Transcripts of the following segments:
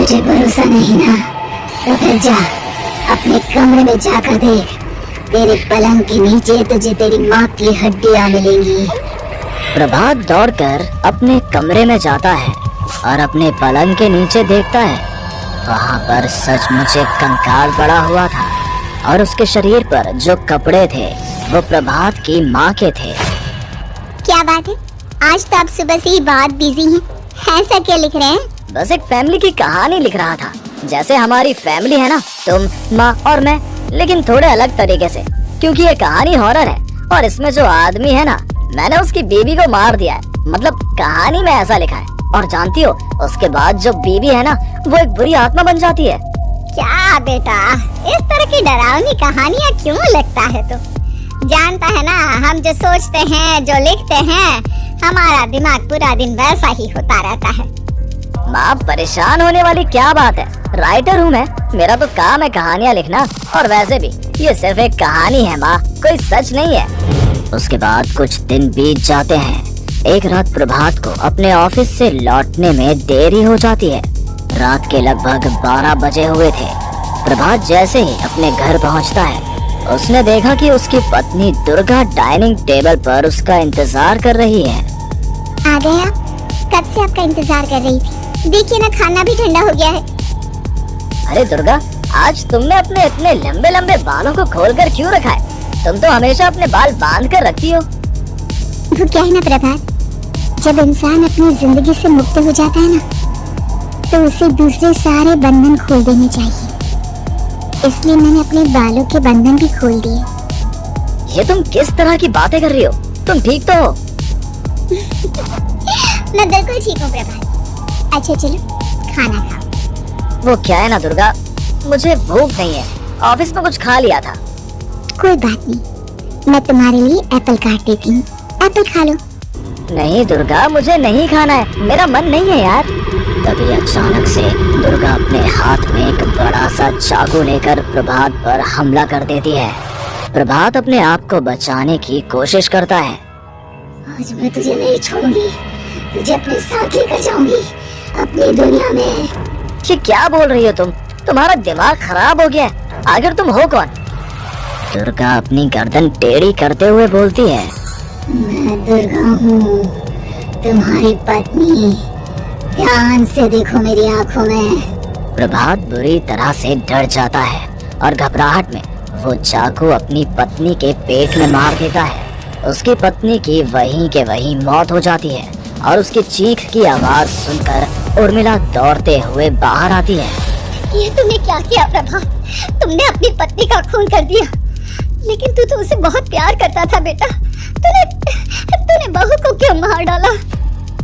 तुझे भरोसा नहीं ना, तो फिर जा अपने कमरे में जाकर देख। तेरे पलंग के नीचे तुझे तेरी माँ की हड्डियाँ मिलेंगी। प्रभात दौड़कर अपने कमरे में जाता है और अपने पलंग के नीचे देखता है। वहाँ पर सचमुच एक कंकाल पड़ा हुआ था और उसके शरीर पर जो कपड़े थे वो प्रभात की माँ के थे। क्या बात है, आज तो आप सुबह से ही बहुत बिजी हैं। ऐसा क्या लिख रहे हैं? बस एक फैमिली की कहानी लिख रहा था। जैसे हमारी फैमिली है ना, तुम, माँ और मैं, लेकिन थोड़े अलग तरीके से, क्योंकि ये कहानी हॉरर है और इसमें जो आदमी है ना, मैंने उसकी बीवी को मार दिया है। मतलब कहानी में ऐसा लिखा है। और जानती हो, उसके बाद जो बीवी है ना, वो एक बुरी आत्मा बन जाती है। क्या बेटा, इस तरह की डरावनी कहानियाँ क्यों लिखता है तू? जानता है ना, हम जो सोचते हैं, जो लिखते हैं, हमारा दिमाग पूरा दिन वैसा ही होता रहता है। माँ, परेशान होने वाली क्या बात है? राइटर हूँ मैं, मेरा तो काम है कहानियाँ लिखना। और वैसे भी ये सिर्फ एक कहानी है माँ, कोई सच नहीं है। उसके बाद कुछ दिन बीत जाते हैं। एक रात प्रभात को अपने ऑफिस से लौटने में देरी हो जाती है। रात के लगभग 12 बजे हुए थे। प्रभात जैसे ही अपने घर पहुंचता है, उसने देखा कि उसकी पत्नी दुर्गा डाइनिंग टेबल पर उसका इंतजार कर रही है। आ गए आप? कब से आपका इंतजार कर रही थी। देखिए ना, खाना भी ठंडा हो गया है। अरे दुर्गा, आज तुमने अपने इतने लंबे लंबे बालों को खोलकर क्यों रखा है? तुम तो हमेशा अपने बाल बांध कर रखती हो। वो क्या है ना प्रभात, जब इंसान अपनी जिंदगी से मुक्त हो जाता है ना, तो उसे दूसरे सारे बंधन खोल देने चाहिए। इसलिए मैंने अपने बालों के बंधन भी खोल दिए। ये तुम किस तरह की बातें कर रही हो? तुम ठीक तो हो? मैं बिल्कुल ठीक हूँ प्रभात। अच्छा चलो खाना खाओ। वो क्या है ना दुर्गा, मुझे भूख नहीं है, ऑफिस में कुछ खा लिया था। कोई बात नहीं, मैं तुम्हारे लिए एप्पल काट देती हूँ, एप्पल खा लो। नहीं दुर्गा, मुझे नहीं खाना है, मेरा मन नहीं है यार। तभी अचानक से दुर्गा अपने हाथ में एक बड़ा सा चाकू लेकर प्रभात पर हमला कर देती है। प्रभात अपने आप को बचाने की कोशिश करता है। आज मैं तुझे नहीं छोड़ूंगी, तुझे अपने साथ लेकर जाऊंगी अपनी दुनिया में। ये क्या बोल रही हो तुम? तुम्हारा दिमाग खराब हो गया है। आखिर तुम हो कौन? दुर्गा अपनी गर्दन टेढ़ी करते हुए बोलती है। मैं दुर्गा हूँ, तुम्हारी पत्नी। ध्यान से देखो मेरी आंखों में। प्रभात बुरी तरह से डर जाता है और घबराहट में वो चाकू अपनी पत्नी के पेट में मार देता है। उसकी पत्नी की वहीं के वहीं मौत हो जाती है और उसकी चीख की आवाज सुनकर उर्मिला दौड़ते हुए बाहर आती है। ये तुमने क्या किया प्रभा? तुमने अपनी पत्नी का खून कर दिया। लेकिन तू तो उसे बहुत प्यार करता था बेटा। तूने बहू को क्यों मार डाला?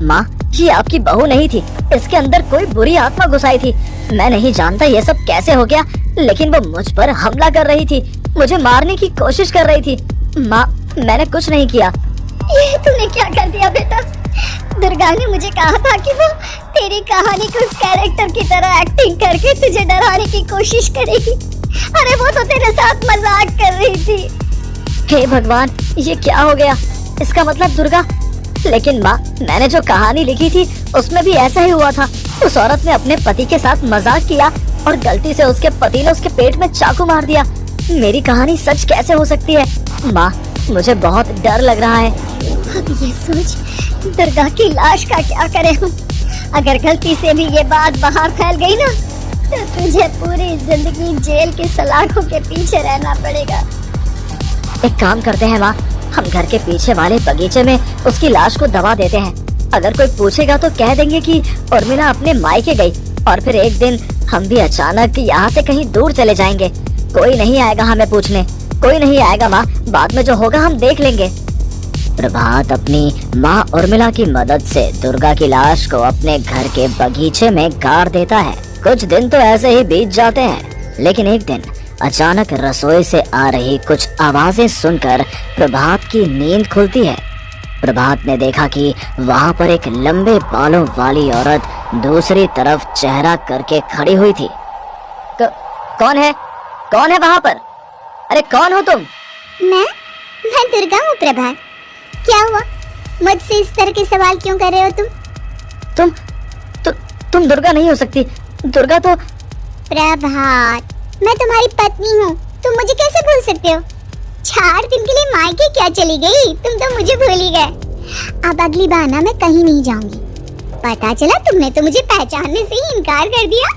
माँ, ये आपकी बहू नहीं थी, इसके अंदर कोई बुरी आत्मा घुसाई थी। मैं नहीं जानता ये सब कैसे हो गया, लेकिन वो मुझ पर हमला कर रही थी, मुझे मारने की कोशिश कर रही थी। माँ, मैंने कुछ नहीं किया। ये तूने क्या कर दिया बेटा? दुर्गा ने मुझे कहा था कि वो तेरी कहानी को उस कैरेक्टर की तरह एक्टिंग करके तुझे डराने की कोशिश करेगी। अरे वो तो तेरे साथ मजाक कर रही थी। हे भगवान, ये क्या हो गया? इसका मतलब दुर्गा। लेकिन माँ, मैंने जो कहानी लिखी थी उसमें भी ऐसा ही हुआ था। उस औरत ने अपने पति के साथ मजाक किया और गलती से उसके पति ने उसके पेट में चाकू मार दिया। मेरी कहानी सच कैसे हो सकती है? माँ, मुझे बहुत डर लग रहा है। अब ये सोच, दुर्गा की लाश का क्या करें हम? अगर गलती से भी ये बात बाहर फैल गई ना, तो तुझे पूरी जिंदगी जेल की सलाखों के पीछे रहना पड़ेगा। एक काम करते हैं माँ, हम घर के पीछे वाले बगीचे में उसकी लाश को दबा देते हैं। अगर कोई पूछेगा तो कह देंगे कि उर्मिला अपने मायके गई और फिर एक दिन हम भी अचानक यहाँ से कहीं दूर चले जाएंगे। कोई नहीं आएगा हमें पूछने, कोई नहीं आएगा माँ, बाद में जो होगा हम देख लेंगे। प्रभात अपनी माँ उर्मिला की मदद से दुर्गा की लाश को अपने घर के बगीचे में गाड़ देता है। कुछ दिन तो ऐसे ही बीत जाते हैं, लेकिन एक दिन अचानक रसोई से आ रही कुछ आवाजें सुनकर प्रभात की नींद खुलती है। प्रभात ने देखा कि वहाँ पर एक लंबे बालों वाली औरत दूसरी तरफ चेहरा करके खड़ी हुई थी। कौन है? कौन है वहाँ पर? अरे कौन हो तुम? मैं दुर्गा हूँ प्रभात। क्या हुआ? मुझसे इस तरह के सवाल क्यों कर रहे हो तुम? तुम दुर्गा नहीं हो सकती। दुर्गा तो प्रभात, मैं तुम्हारी पत्नी हूँ, तुम मुझे कैसे भूल सकते हो? 4 दिन के लिए मायके क्या चली गई? तुम तो मुझे भूल ही गए। अब अगली बार ना मैं कहीं नहीं जाऊंगी। पता चला तुमने तो मुझे पहचानने से ही इनकार कर दिया।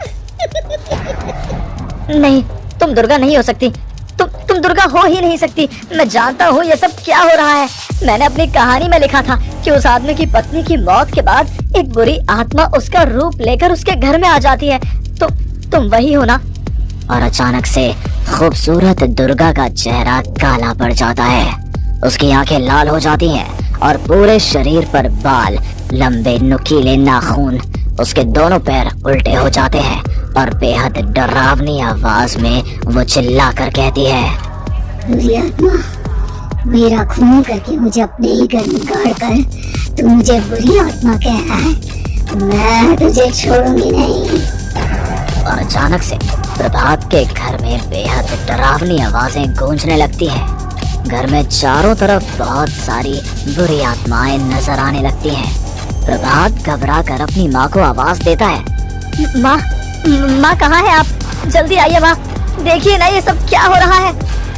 नहीं, तुम दुर्गा नहीं हो सकती। तुम दुर्गा हो ही नहीं सकती। मैं जानता हूँ ये सब क्या हो रहा है। मैंने अपनी कहानी में लिखा था कि उस आदमी की पत्नी की मौत के बाद एक बुरी आत्मा उसका रूप लेकर उसके घर में आ जाती है। तुम वही हो ना? और अचानक से खूबसूरत दुर्गा का चेहरा काला पड़ जाता है। उसकी आंखें लाल हो जाती हैं और पूरे शरीर पर बाल, लंबे नुकीले नाखून, उसके दोनों पैर उल्टे हो जाते हैं और बेहद डरावनी आवाज में वो चिल्ला कर कहती है, बुरी आत्मा, मेरा खून करके मुझे अपने ही घर में गाड़ कर तू मुझे बुरी आत्मा कह रहा है? मैं तुझे छोड़ूंगी नहीं। और अचानक से प्रभात के घर में बेहद डरावनी आवाजें गूंजने लगती हैं। घर में चारों तरफ बहुत सारी बुरी आत्माएं नजर आने लगती हैं। प्रभात घबरा कर अपनी माँ को आवाज देता है, माँ कहाँ है आप? जल्दी आइए माँ, देखिए ना ये सब क्या हो रहा है।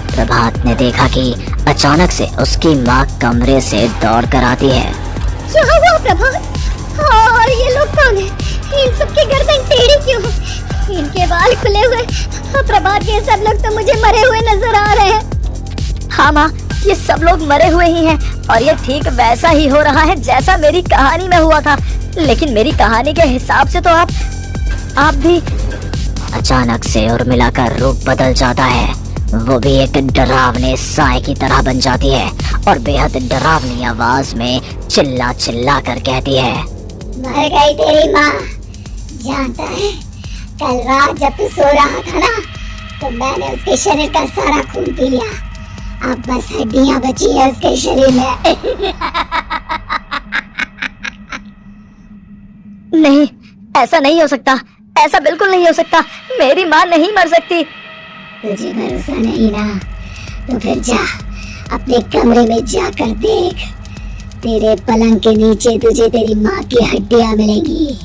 प्रभात ने देखा कि अचानक से उसकी माँ कमरे से दौड़ कर आती है। क्या हुआ प्रभात? और ये लोग कौन हैं? इन सबके गर्दन टेढ़ी क्यों? इनके बाल खुले हुए। प्रभात, ये सब लोग तो मुझे मरे हुए नजर आ रहे हैं। हाँ माँ, ये सब लोग मरे हुए ही हैं और ये ठीक वैसा ही हो रहा है जैसा मेरी कहानी में हुआ था। लेकिन मेरी कहानी के हिसाब से तो आप भी। अचानक से उर्मिला का रूप बदल जाता है। वो भी एक डरावने साए की तरह बन जाती है और बेहद डरावनी आवाज में चिल्ला चिल्ला कर कहती है, मर गई तेरी माँ। जानता है, कल रात जब तू सो रहा था ना, तो मैंने उसके शरीर का सारा खून पी लिया। अब बस हड्डियां बची है उसके शरीर में। नहीं, ऐसा नहीं हो सकता, ऐसा बिल्कुल नहीं हो सकता। मेरी माँ नहीं मर सकती। तुझे भरोसा नहीं ना, तो फिर जा अपने कमरे में जाकर देख। तेरे पलंग के नीचे तुझे तेरी माँ की हड्डियां मिलेंगी।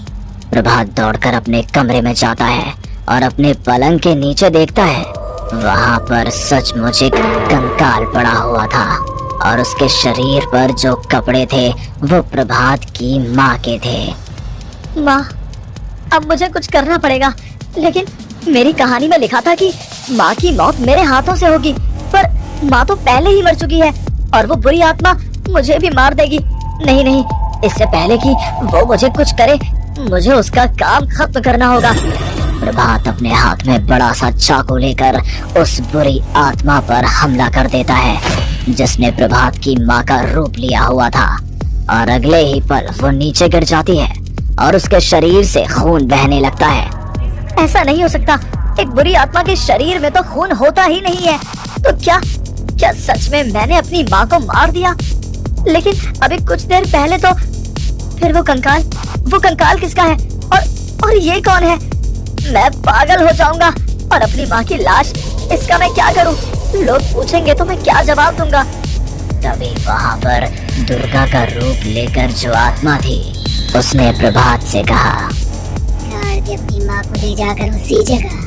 प्रभात दौड़कर अपने कमरे में जाता है और अपने पलंग के नीचे देखता है। वहाँ पर सचमुच एक कंकाल पड़ा हुआ था और उसके शरीर पर जो कपड़े थे वो प्रभात की माँ के थे। माँ, अब मुझे कुछ करना पड़ेगा। लेकिन मेरी कहानी में लिखा था कि माँ की मौत मेरे हाथों से होगी, पर माँ तो पहले ही मर चुकी है और वो बुरी आत्मा मुझे भी मार देगी। नहीं नहीं, इससे पहले कि वो मुझे कुछ करे, मुझे उसका काम खत्म करना होगा। प्रभात अपने हाथ में बड़ा सा चाकू लेकर उस बुरी आत्मा पर हमला कर देता है जिसने प्रभात की माँ का रूप लिया हुआ था। और अगले ही पल वो नीचे गिर जाती है और उसके शरीर से खून बहने लगता है। ऐसा नहीं हो सकता, एक बुरी आत्मा के शरीर में तो खून होता ही नहीं है। तो क्या सच में मैंने अपनी माँ को मार दिया? लेकिन अभी कुछ देर पहले तो फिर वो कंकाल किसका है? और ये कौन है? मैं पागल हो जाऊंगा। और अपनी माँ की लाश, इसका मैं क्या करूं? लोग पूछेंगे तो मैं क्या जवाब दूंगा? तभी वहाँ पर दुर्गा का रूप लेकर जो आत्मा थी उसने प्रभात से कहा, गाड़ के अपनी माँ को ले जाकर उसी जगह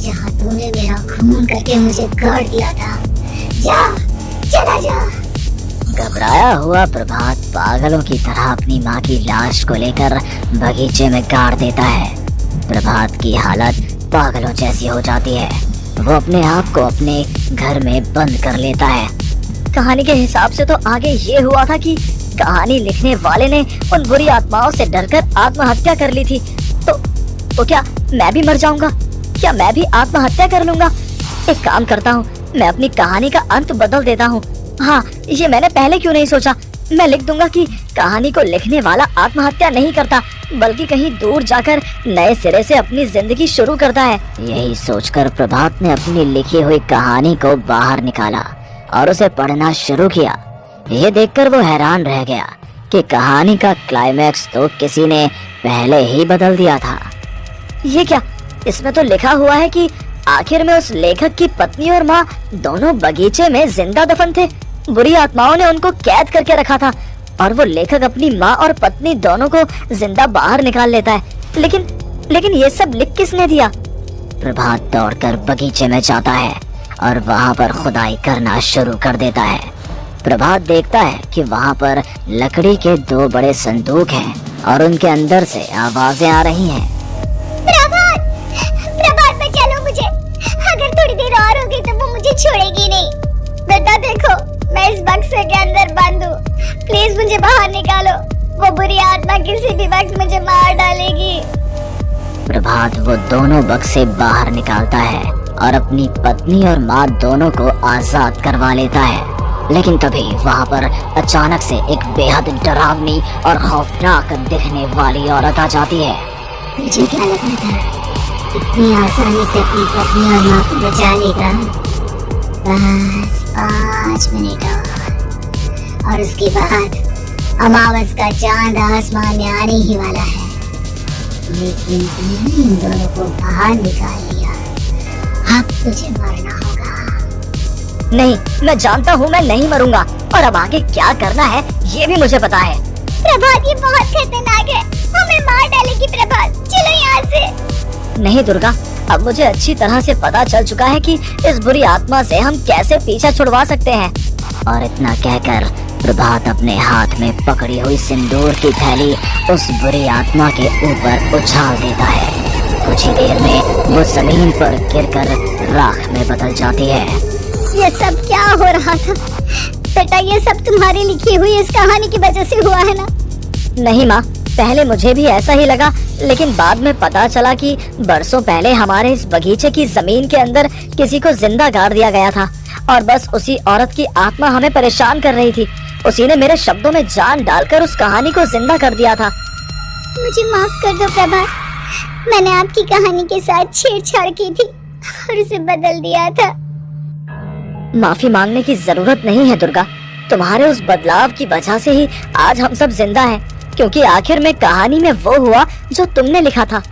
जहाँ तूने मेरा खून करके मुझे गाड़ दिया था। जा, चला जा। घबराया हुआ प्रभात पागलों की तरह अपनी माँ की लाश को लेकर बगीचे में गाड़ देता है। प्रभात की हालत पागलों जैसी हो जाती है। वो अपने आप को अपने घर में बंद कर लेता है। कहानी के हिसाब से तो आगे ये हुआ था कि कहानी लिखने वाले ने उन बुरी आत्माओं से डरकर आत्महत्या कर ली थी। तो क्या मैं भी मर जाऊंगा? क्या मैं भी आत्महत्या कर लूंगा? एक काम करता हूँ, मैं अपनी कहानी का अंत बदल देता हूँ। हाँ, ये मैंने पहले क्यों नहीं सोचा। मैं लिख दूंगा कि कहानी को लिखने वाला आत्महत्या नहीं करता, बल्कि कहीं दूर जाकर नए सिरे से अपनी जिंदगी शुरू करता है। यही सोचकर प्रभात ने अपनी लिखी हुई कहानी को बाहर निकाला और उसे पढ़ना शुरू किया। ये देखकर वो हैरान रह गया कि कहानी का क्लाइमैक्स तो किसी ने पहले ही बदल दिया था। ये क्या? इसमें तो लिखा हुआ है कि आखिर में उस लेखक की पत्नी और माँ दोनों बगीचे में जिंदा दफन थे। बुरी आत्माओं ने उनको कैद करके रखा था और वो लेखक अपनी माँ और पत्नी दोनों को जिंदा बाहर निकाल लेता है। लेकिन ये सब लिख किसने दिया? प्रभात दौड़कर बगीचे में जाता है और वहाँ पर खुदाई करना शुरू कर देता है। प्रभात देखता है कि वहाँ पर लकड़ी के 2 बड़े संदूक हैं और उनके अंदर से आवाजें आ रही हैं। प्रभात, प्रभात बचा लो मुझे। अगर थोड़ी देर और होगी तो वो मुझे छोड़ेगी नहीं। बेटा देखो, मैं इस बक्से के अंदर बंद हूँ। प्लीज मुझे बाहर निकालो। वो बुरी आत्मा किसी भी वक्त मुझे मार डालेगी। प्रभात वो दोनों बक्से बाहर निकालता है और अपनी पत्नी और माँ दोनों को आजाद करवा लेता है। लेकिन तभी वहाँ पर अचानक से एक बेहद डरावनी और खौफनाक दिखने वाली औरत आ जाती है। मुझे क्या लगा था इतनी आसानी से अपनी पत्नी और माँ को बचा लेगा। बस 5 मिनट और उसके बाद अमावस का चांद आसमान में आने ही वाला है। लेकिन तुमने इन दोनों को बाहर निकाल लिया, अब तुझे मरना होगा। नहीं, मैं जानता हूँ मैं नहीं मरूंगा, और अब आगे क्या करना है ये भी मुझे पता है। प्रभात, ये बहुत खतरनाक है। हमें मार डालेगी प्रभात। चलो यहाँ से। नहीं दुर्गा, अब मुझे अच्छी तरह से पता चल चुका है कि इस बुरी आत्मा से हम कैसे पीछा छुड़वा सकते हैं। और इतना कहकर प्रभात अपने हाथ में पकड़ी हुई सिंदूर की थैली उस बुरी आत्मा के ऊपर उछाल देता है। कुछ ही देर में वो जमीन पर गिरकर राख में बदल जाती है। ये सब क्या हो रहा था? बेटा, ये सब तुम्हारी लिखी हुई इस कहानी की वजह से हुआ है ना? नहीं माँ, पहले मुझे भी ऐसा ही लगा, लेकिन बाद में पता चला कि बरसों पहले हमारे इस बगीचे की जमीन के अंदर किसी को जिंदा गाड़ दिया गया था, और बस उसी औरत की आत्मा हमें परेशान कर रही थी। उसी ने मेरे शब्दों में जान डालकर उस कहानी को जिंदा कर दिया था। मुझे माफ कर दो प्रभात, मैंने आपकी कहानी के साथ छेड़छाड़ की थी और उसे बदल दिया था। माफी मांगने की जरूरत नहीं है दुर्गा, तुम्हारे उस बदलाव की वजह से ही आज हम सब जिंदा हैं, क्योंकि आखिर में कहानी में वो हुआ जो तुमने लिखा था।